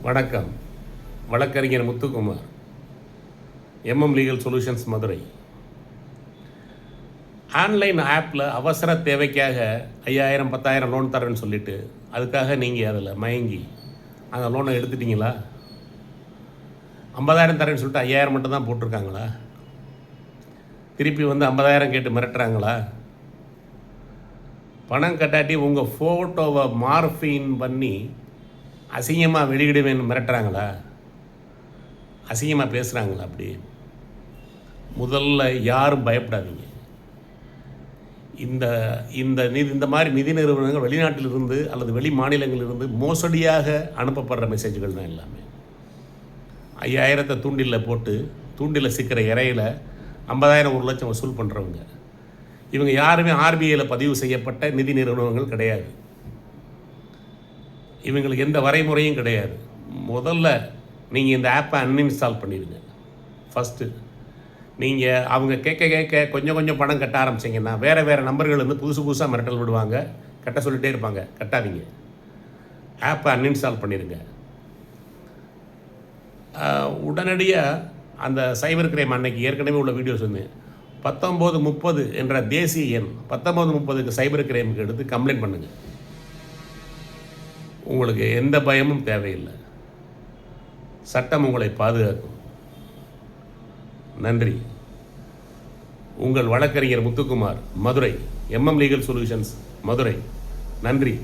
வணக்கம். வழக்கறிஞர் Muthukumar, MM legal solutions, Madurai. Online ஆப்பில் அவசர தேவைக்காக 5000 10,000 லோன் தரேன்னு சொல்லிவிட்டு அதுக்காக நீங்கள் அதில் மயங்கி அந்த லோனை எடுத்துட்டிங்களா? 50,000 தரேன்னு சொல்லிட்டு 5000 மட்டும் தான் போட்டிருக்காங்களா? திருப்பி வந்து 50,000 கேட்டு மிரட்டுறாங்களா? பணம் கட்டாட்டி உங்கள் ஃபோட்டோவை மார்ஃபின் பண்ணி அசிங்கமாக வெளியிடுவேன்னு மிரட்டுறாங்களா? அசிங்கமாக பேசுகிறாங்களா? அப்படி முதல்ல யாரும் பயப்படாதீங்க. இந்த மாதிரி நிதி நிறுவனங்கள் வெளிநாட்டிலிருந்து அல்லது வெளி மாநிலங்களிலிருந்து மோசடியாக அனுப்பப்படுற மெசேஜ்கள் தான் எல்லாமே. 5000 தூண்டிலில் போட்டு தூண்டில் சிக்கிற இறையில் 50,000 1 லட்சம் வசூல் பண்ணுறவங்க இவங்க யாருமே ஆர்பிஐயில் பதிவு செய்யப்பட்ட நிதி நிறுவனங்கள் கிடையாது. இவங்களுக்கு எந்த வரைமுறையும் கிடையாது. முதல்ல நீங்கள் இந்த ஆப்பை அன்இன்ஸ்டால் பண்ணிடுங்க. ஃபஸ்ட்டு நீங்கள் அவங்க கேட்க கொஞ்சம் கொஞ்சம் பணம் கட்ட ஆரம்பிச்சிங்கன்னா வேறு நம்பர்கள் வந்து புதுசாக மிரட்டல் விடுவாங்க, கட்ட சொல்லிகிட்டே இருப்பாங்க. கட்டாதீங்க. ஆப்பை அன்இன்ஸ்டால் பண்ணிடுங்க. உடனடியாக அந்த சைபர் கிரைம் அன்னைக்கு ஏற்கனவே உள்ள வீடியோஸ் வந்து 1930 என்ற தேசிய எண் 1930க்கு சைபர் கிரைமுக்கு எடுத்து கம்ப்ளைண்ட் பண்ணுங்கள். உங்களுக்கு எந்த பயமும் தேவையில்லை. சட்டம் உங்களை பாதுகாக்கும். நன்றி. உங்கள் வழக்கறிஞர் Muthukumar, Madurai, MM legal solutions, Madurai. நன்றி.